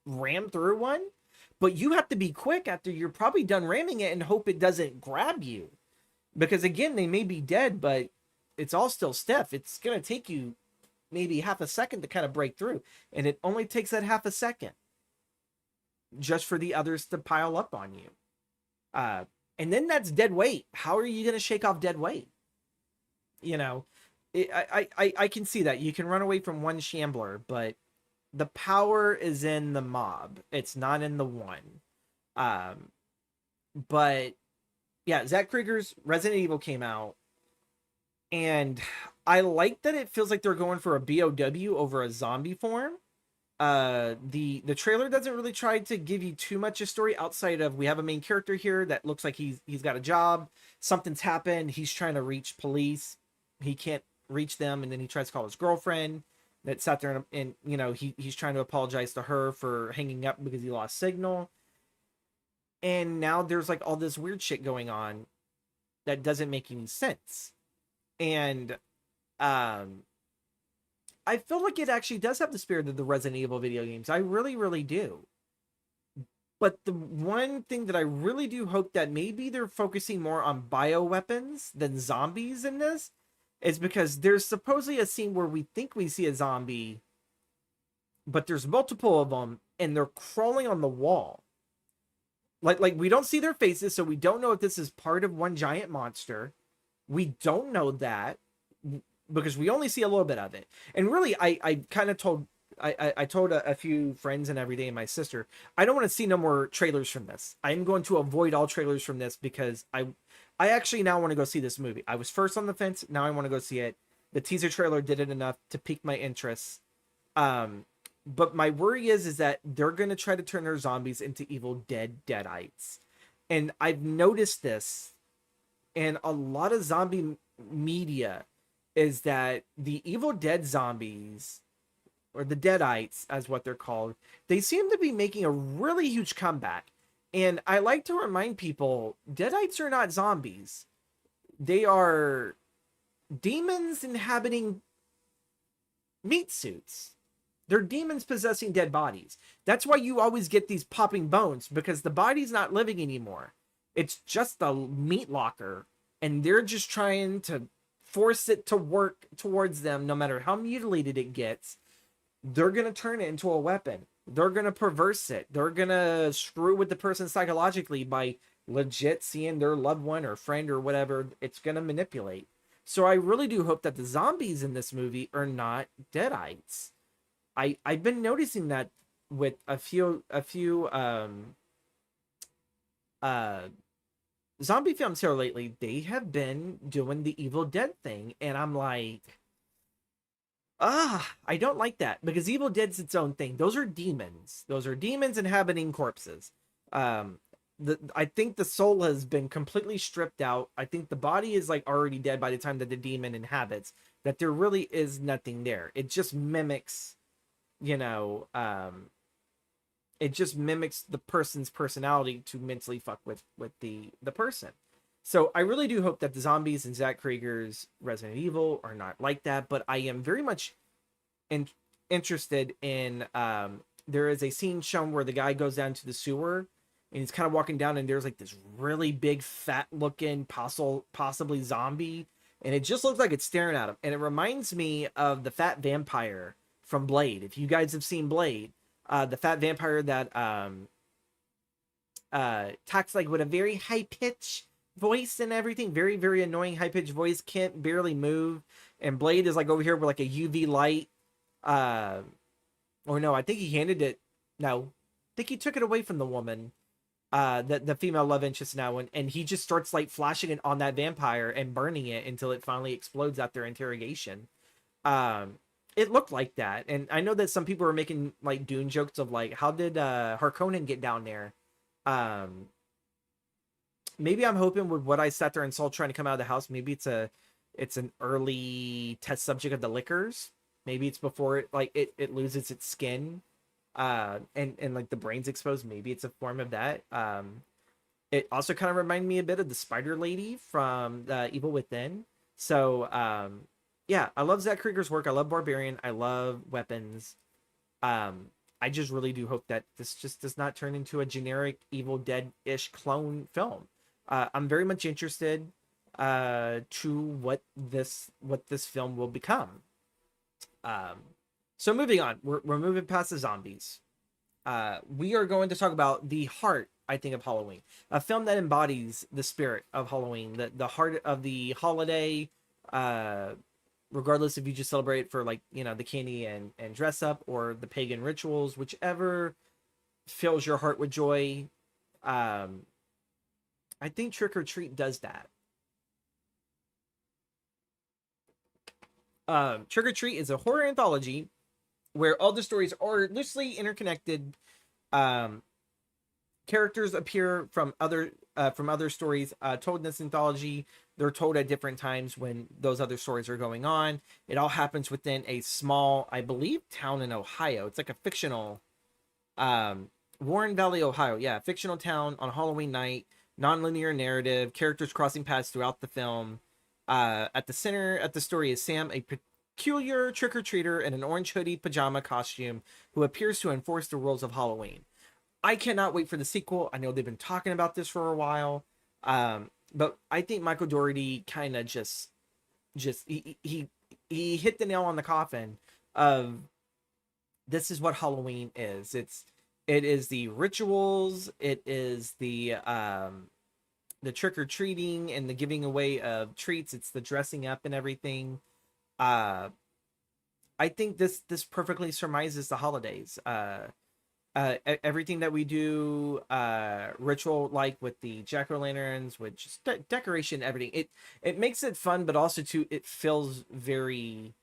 ram through one, but you have to be quick after you're probably done ramming it and hope it doesn't grab you. Because again, they may be dead, but it's all still stiff. It's going to take you maybe half a second to kind of break through. And it only takes that half a second just for the others to pile up on you. And then that's dead weight. How are you going to shake off dead weight? You know, I can see that. You can run away from one shambler, but the power is in the mob. It's not in the one. But yeah, Zach Krieger's Resident Evil came out, and I like that it feels like they're going for a BOW over a zombie form. The trailer doesn't really try to give you too much of story outside of, we have a main character here that looks like he's got a job, something's happened, he's trying to reach police, he can't reach them, and then he tries to call his girlfriend that sat there, and you know, he's trying to apologize to her for hanging up because he lost signal. And now there's like all this weird shit going on that doesn't make any sense. And I feel like it actually does have the spirit of the Resident Evil video games. I really, really do. But the one thing that I really do hope that maybe they're focusing more on bioweapons than zombies in this is because there's supposedly a scene where we think we see a zombie, but there's multiple of them and they're crawling on the wall. Like we don't see their faces, so we don't know if this is part of one giant monster. We don't know that because we only see a little bit of it. And really, I kind of told I told a few friends and everyday and my sister, I don't want to see no more trailers from this. I'm going to avoid all trailers from this because I actually now want to go see this movie. I was first on the fence, now I want to go see it. The teaser trailer did it enough to pique my interest. But my worry is that they're going to try to turn their zombies into Evil Dead Deadites. And I've noticed this in a lot of zombie media, is that the Evil Dead zombies, or the Deadites as what they're called, they seem to be making a really huge comeback. And I like to remind people, Deadites are not zombies. They are demons inhabiting meat suits. They're demons possessing dead bodies. That's why you always get these popping bones, because the body's not living anymore. It's just a meat locker, and they're just trying to force it to work towards them. No matter how mutilated it gets, they're going to turn it into a weapon. They're going to perverse it. They're going to screw with the person psychologically by legit seeing their loved one or friend or whatever, it's going to manipulate. So I really do hope that the zombies in this movie are not deadites. I've been noticing that with a few uh zombie films here lately. They have been doing the Evil Dead thing, and I'm like, I don't like that, because Evil Dead's its own thing. Those are demons. Those are demons inhabiting corpses. Um, I think the soul has been completely stripped out. I think the body is like already dead by the time that the demon inhabits. That there really is nothing there. It just mimics, you know, it just mimics the person's personality to mentally fuck with the person. So I really do hope that the zombies in Zach Krieger's Resident Evil are not like that, but I am very much interested in there is a scene shown where the guy goes down to the sewer and he's kind of walking down, and there's like this really big fat looking possibly zombie, and it just looks like it's staring at him, and it reminds me of the fat vampire from Blade. If you guys have seen Blade, the fat vampire that talks like with a very high pitch voice and everything, very very annoying high pitched voice, can't barely move, and Blade is like over here with like a UV light, or no, I think he handed it, no, I think he took it away from the woman, the female love interest now, and he just starts like flashing it on that vampire and burning it until it finally explodes after interrogation. It looked like that, and I know that some people are making like Dune jokes of like, how did Harkonnen get down there? Maybe I'm hoping with what I sat there and saw trying to come out of the house, maybe it's an early test subject of the liquors. Maybe it's before it loses its skin, and like the brain's exposed. Maybe it's a form of that. It also kind of reminded me a bit of the Spider Lady from Evil Within. So yeah, I love Zach Krieger's work. I love Barbarian. I love Weapons. I just really do hope that this just does not turn into a generic Evil Dead-ish clone film. I'm very much interested to what this film will become. So moving on, we're moving past the zombies. We are going to talk about the heart, I think, of Halloween, a film that embodies the spirit of Halloween, the heart of the holiday. Regardless if you just celebrate for like, you know, the candy and dress up, or the pagan rituals, whichever fills your heart with joy. I think Trick or Treat does that. Trick or Treat is a horror anthology where all the stories are loosely interconnected. Characters appear from other stories told in this anthology. They're told at different times when those other stories are going on. It all happens within a small, I believe, town in Ohio. It's like a fictional Warren Valley, Ohio. Yeah, fictional town on Halloween night. Non-linear narrative. Characters crossing paths throughout the film. At the center of the story is Sam, a peculiar trick-or-treater in an orange hoodie pajama costume who appears to enforce the rules of Halloween. I cannot wait for the sequel. I know they've been talking about this for a while. But I think Michael Dougherty kind of just he hit the nail on the coffin of this is what Halloween is. It is the rituals, it is the trick-or-treating and the giving away of treats, it's the dressing up and everything. I think this perfectly surmises the holidays. Everything that we do ritual like with the jack-o'-lanterns, with just decoration, everything, it makes it fun, but also too it feels very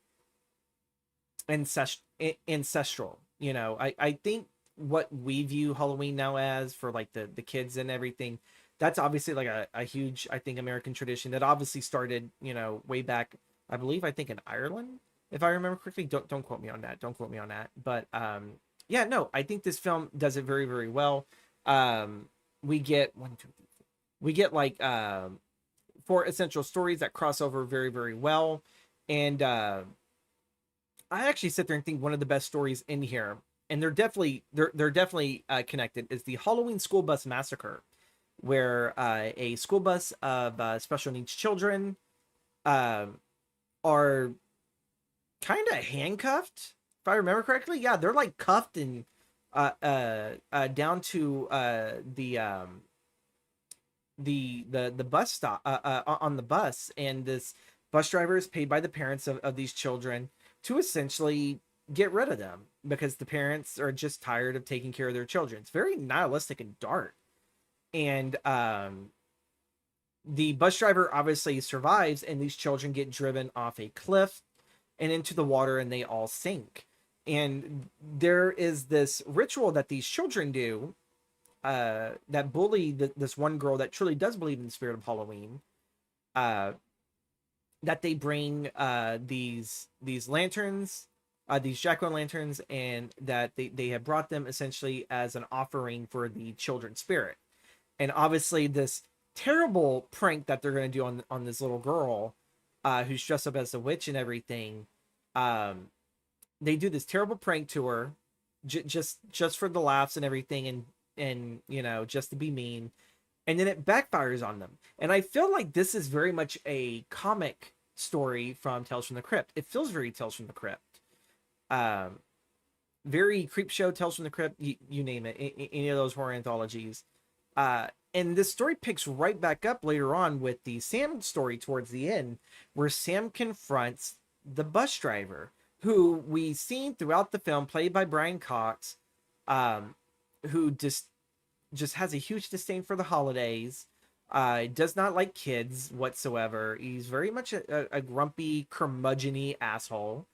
ancestral. You know, I think what we view Halloween now as for like the kids and everything, that's obviously like a huge, I think, American tradition that obviously started, you know, way back, I think in Ireland, if I remember correctly. Don't quote me on that, but yeah, no, I think this film does it very, very well. We get we get like 4 essential stories that cross over very, very well. And I actually sit there and think one of the best stories in here, and they're definitely connected, is the Halloween School Bus Massacre, where a school bus of special needs children are kind of handcuffed, if I remember correctly. Yeah, they're like cuffed and down to the bus stop on the bus, and this bus driver is paid by the parents of these children to essentially get rid of them because the parents are just tired of taking care of their children. It's very nihilistic and dark. And the bus driver obviously survives, and these children get driven off a cliff and into the water, and they all sink. And there is this ritual that these children do that bully this one girl that truly does believe in the spirit of Halloween. That they bring these lanterns, these jack-o'-lanterns, and that they have brought them essentially as an offering for the children's spirit. And obviously this terrible prank that they're going to do on this little girl who's dressed up as a witch and everything. They do this terrible prank to her just for the laughs and everything, and you know, just to be mean, and then it backfires on them. And I feel like this is very much a comic story from Tales from the Crypt. It feels very Tales from the Crypt, very Creepshow, Tales from the Crypt, you name it, any of those horror anthologies. And this story picks right back up later on with the Sam story towards the end, where Sam confronts the bus driver, who we've seen throughout the film, played by Brian Cox, who just has a huge disdain for the holidays, does not like kids whatsoever. He's very much a grumpy, curmudgeon-y asshole.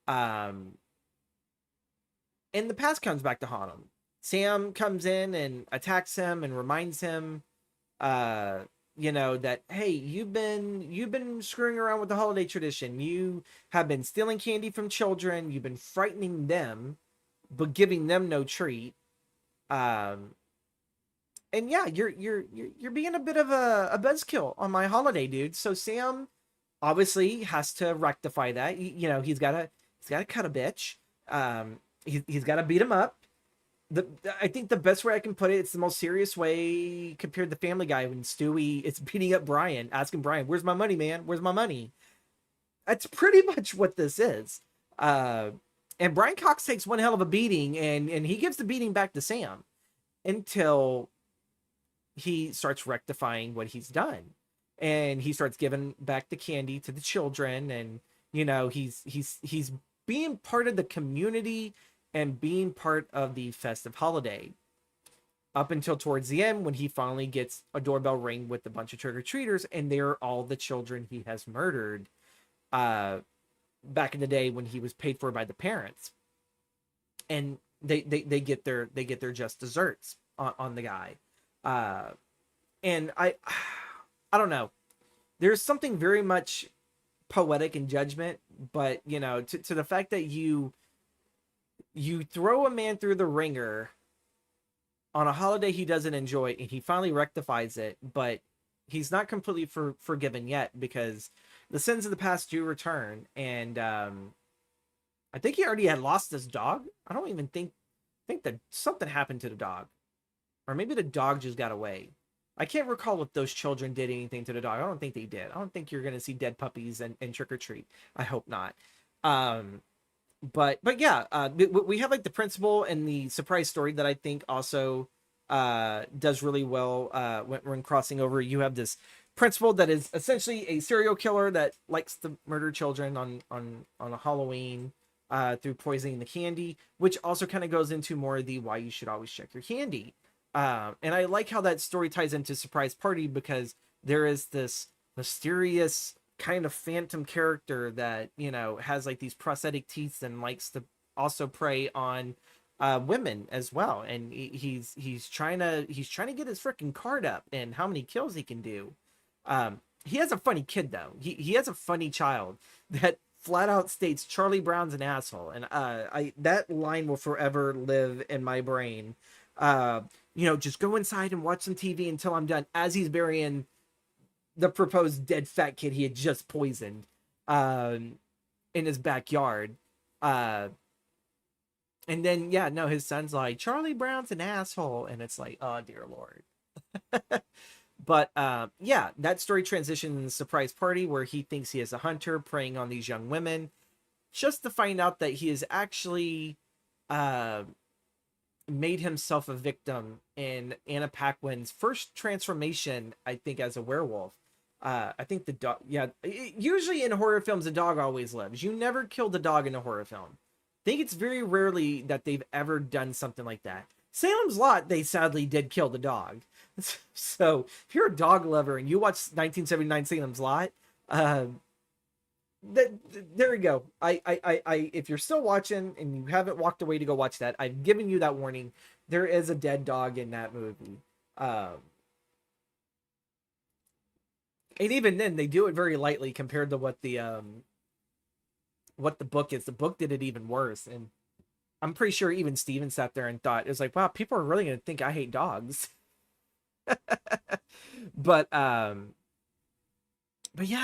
And the past comes back to haunt him. Sam comes in and attacks him and reminds him, you know, that, hey, you've been screwing around with the holiday tradition. You have been stealing candy from children. You've been frightening them, but giving them no treat. And yeah, you're being a bit of a buzzkill on my holiday, dude. So Sam obviously has to rectify that. You know, he's gotta cut a bitch. He's gotta beat him up. I think the best way I can put it, it's the most serious way compared to Family Guy when Stewie is beating up Brian, asking Brian, "Where's my money, man? Where's my money?" That's pretty much what this is. And Brian Cox takes one hell of a beating, and he gives the beating back to Sam until he starts rectifying what he's done, and he starts giving back the candy to the children, and you know, he's being part of the community and being part of the festive holiday, up until towards the end when he finally gets a doorbell ring with a bunch of trick-or-treaters, and they're all the children he has murdered back in the day when he was paid for by the parents, and they get their just desserts on the guy. And I don't know, there's something very much poetic in judgment, but you know, to the fact that you throw a man through the ringer on a holiday he doesn't enjoy, and he finally rectifies it, but he's not completely forgiven yet, because the sins of the past do return. And I think he already had lost his dog. I don't even think that something happened to the dog, or maybe the dog just got away. I can't recall if those children did anything to the dog. I don't think they did. I don't think you're going to see dead puppies and trick or treat. I hope not. But yeah, we have like the principal and the surprise story that I think also does really well when crossing over. You have this principal that is essentially a serial killer that likes to murder children on a Halloween through poisoning the candy, which also kind of goes into more of the why you should always check your candy. And I like how that story ties into Surprise Party, because there is this mysterious kind of phantom character that, you know, has like these prosthetic teeth and likes to also prey on women as well. And he's trying to get his freaking card up and how many kills he can do. He has a funny kid though. He has a funny child that flat out states Charlie Brown's an asshole, and that line will forever live in my brain. You know, just go inside and watch some TV until I'm done, as he's burying the proposed dead fat kid he had just poisoned in his backyard. And then, yeah, no, his son's like, Charlie Brown's an asshole. And it's like, oh, dear Lord. But yeah, that story transitions in the Surprise Party, where he thinks he is a hunter preying on these young women, just to find out that he is actually made himself a victim in Anna Paquin's first transformation, I think, as a werewolf. I think the dog, yeah, usually in horror films, the dog always lives. You never kill the dog in a horror film. I think it's very rarely that they've ever done something like that. Salem's Lot, they sadly did kill the dog. So if you're a dog lover and you watch 1979 Salem's Lot, there you go. If you're still watching and you haven't walked away to go watch that, I've given you that warning. There is a dead dog in that movie. And even then, they do it very lightly compared to what the book is. The book did it even worse, and I'm pretty sure even Steven sat there and thought, it was like, wow, people are really gonna think I hate dogs. But yeah,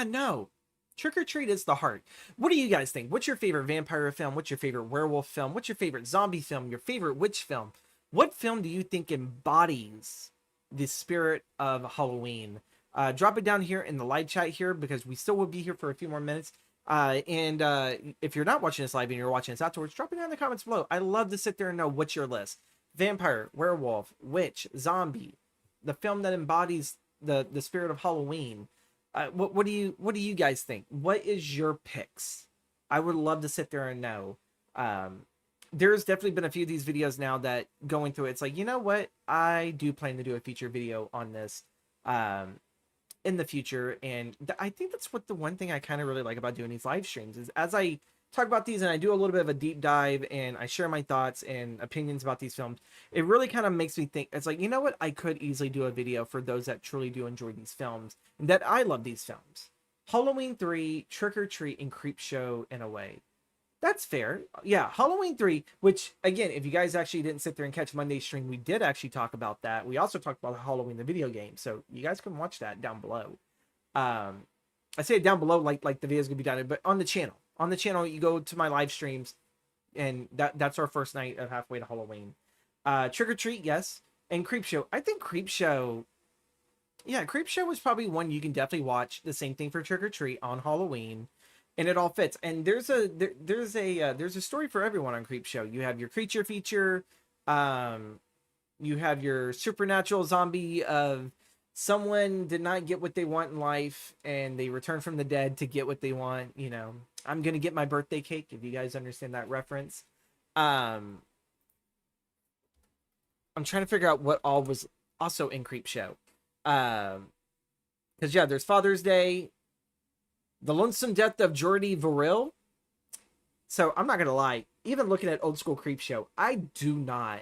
no. Trick or Treat is the heart. What do you guys think? What's your favorite vampire film? What's your favorite werewolf film? What's your favorite zombie film? Your favorite witch film? What film do you think embodies the spirit of Halloween? Drop it down here in the live chat here, because we still will be here for a few more minutes. And if you're not watching this live and you're watching this afterwards, drop it down in the comments below. I love to sit there and know what's your list. Vampire, werewolf, witch, zombie, the film that embodies the spirit of Halloween. What do you guys think? What is your picks? I would love to sit there and know. There's definitely been a few of these videos now that going through it, it's like, you know what? I do plan to do a feature video on this in the future. And I think that's what the one thing I kind of really like about doing these live streams is, as I talk about these and I do a little bit of a deep dive and I share my thoughts and opinions about these films, it really kind of makes me think, it's like, you know what, I could easily do a video for those that truly do enjoy these films and that I love these films. Halloween 3, Trick or Treat, and Creepshow in a way. That's fair. Yeah, Halloween 3, which again, if you guys actually didn't sit there and catch Monday's stream, we did actually talk about that. We also talked about Halloween the video game, so you guys can watch that down below. I say it down below like the video's gonna be down, but on the channel. On the channel, you go to my live streams, and that's our first night of Halfway to Halloween. Trick or Treat, yes. And Creepshow. I think Creepshow, yeah, Creepshow was probably one you can definitely watch. The same thing for Trick or Treat on Halloween, and it all fits. And there's a story for everyone on Creepshow. You have your creature feature, you have your supernatural zombie of someone did not get what they want in life and they return from the dead to get what they want. You know, I'm gonna get my birthday cake, if you guys understand that reference. I'm trying to figure out what all was also in Creepshow. Because yeah, there's Father's Day, The Lonesome Death of Jordy Verrill. So I'm not gonna lie, even looking at old school Creepshow, I do not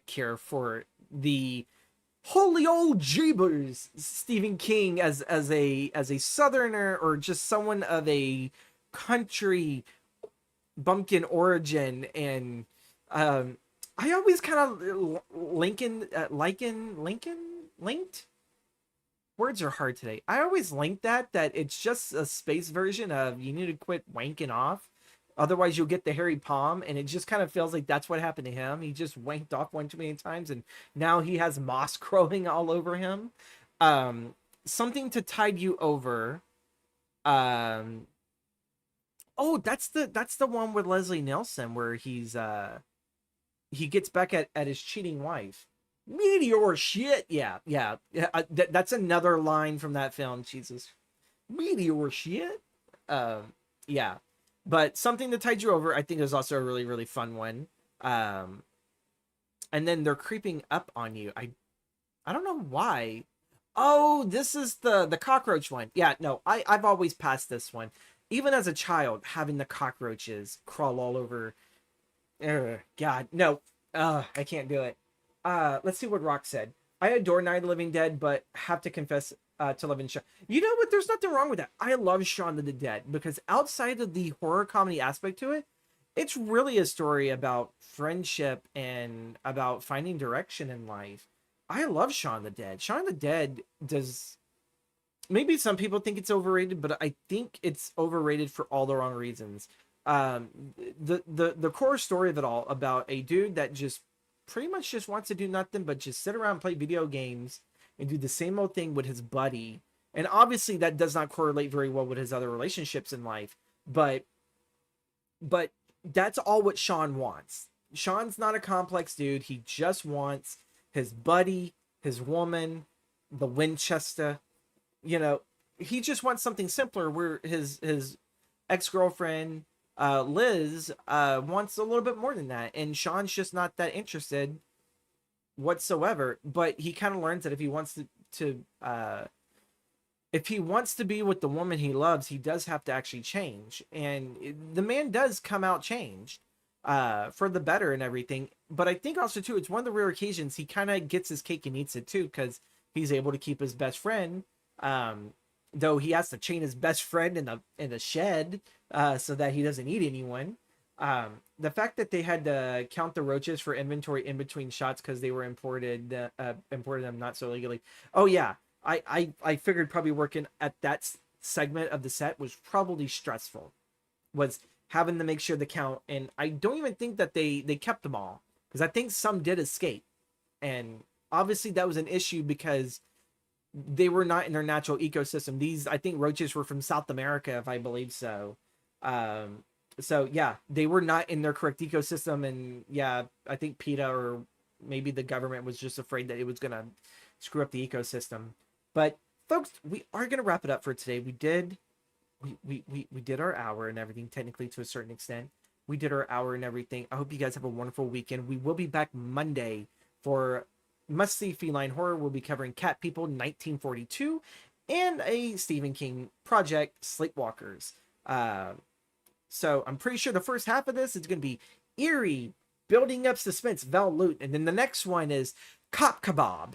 care for the holy old jeebers Stephen King as a southerner, or just someone of a country bumpkin origin. And I always kind of linked, words are hard today. I always link that it's just a space version of you need to quit wanking off, otherwise you'll get the hairy palm. And it just kind of feels like that's what happened to him. He just wanked off one too many times and now he has moss growing all over him. Something to Tide You Over. Oh, that's the one with Leslie Nielsen where he's he gets back at his cheating wife. Meteor shit. Yeah. That's another line from that film. Jesus. Meteor shit. Yeah. But Something to Tide You Over, I think, is also a really, really fun one. And then They're Creeping Up on You. I don't know why. Oh, this is the cockroach one. Yeah, no, I've always passed this one. Even as a child, having the cockroaches crawl all over. God, no. I can't do it. Let's see what Rock said. I adore Night of the Living Dead, but have to confess to love and Shaun. You know what? There's nothing wrong with that. I love Shaun of the Dead because outside of the horror comedy aspect to it, it's really a story about friendship and about finding direction in life. I love Shaun of the Dead. Shaun of the Dead does... Maybe some people think it's overrated, but I think it's overrated for all the wrong reasons. The core story of it all about a dude that just pretty much just wants to do nothing but just sit around and play video games and do the same old thing with his buddy. And obviously that does not correlate very well with his other relationships in life, but that's all what Shaun wants. Sean's not a complex dude. He just wants his buddy, his woman, the Winchester. You know, he just wants something simpler. Where his ex girlfriend, Liz, wants a little bit more than that, and Sean's just not that interested whatsoever. But he kind of learns that if he wants to be with the woman he loves, he does have to actually change. And the man does come out changed, for the better and everything. But I think also too, it's one of the rare occasions he kind of gets his cake and eats it too, because he's able to keep his best friend. Though he has to chain his best friend in the shed, so that he doesn't eat anyone. The fact that they had to count the roaches for inventory in between shots because they were imported them not so legally. Oh yeah, I figured probably working at that segment of the set was probably stressful, was having to make sure the count. And I don't even think that they kept them all, because I think some did escape, and obviously that was an issue because they were not in their natural ecosystem. These, I think, roaches were from South America, if I believe so. So yeah, they were not in their correct ecosystem, and yeah, I think PETA or maybe the government was just afraid that it was gonna screw up the ecosystem. But folks, we are gonna wrap it up for today. We did our hour and everything, technically, to a certain extent. We did our hour and everything. I hope you guys have a wonderful weekend. We will be back Monday for Must See Feline Horror. We'll be covering Cat People 1942 and a Stephen King project, Sleepwalkers. So I'm pretty sure the first half of this is going to be eerie, building up suspense, Val Loot, and then the next one is Cop Kebab.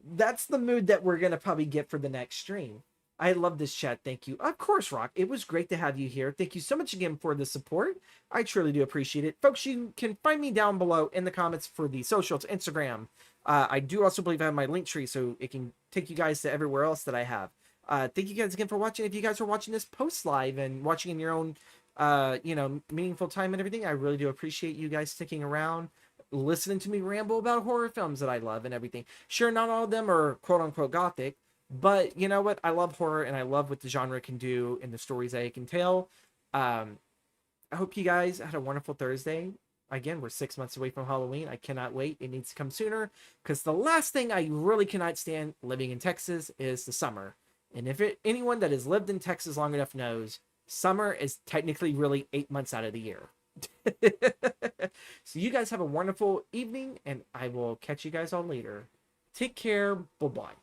That's the mood that we're going to probably get for the next stream. I love this chat. Thank you. Of course, Rock. It was great to have you here. Thank you so much again for the support. I truly do appreciate it. Folks, you can find me down below in the comments for the socials, Instagram. I do also believe I have my link tree, so it can take you guys to everywhere else that I have. Thank you guys again for watching. If you guys are watching this post live and watching in your own, meaningful time and everything, I really do appreciate you guys sticking around, listening to me ramble about horror films that I love and everything. Sure, not all of them are quote unquote gothic, but you know what? I love horror, and I love what the genre can do and the stories that it can tell. I hope you guys had a wonderful Thursday. Again, we're 6 months away from Halloween. I cannot wait. It needs to come sooner, because the last thing I really cannot stand living in Texas is the summer. And if anyone that has lived in Texas long enough knows, summer is technically really 8 months out of the year. So you guys have a wonderful evening, and I will catch you guys all later. Take care. Bye-bye.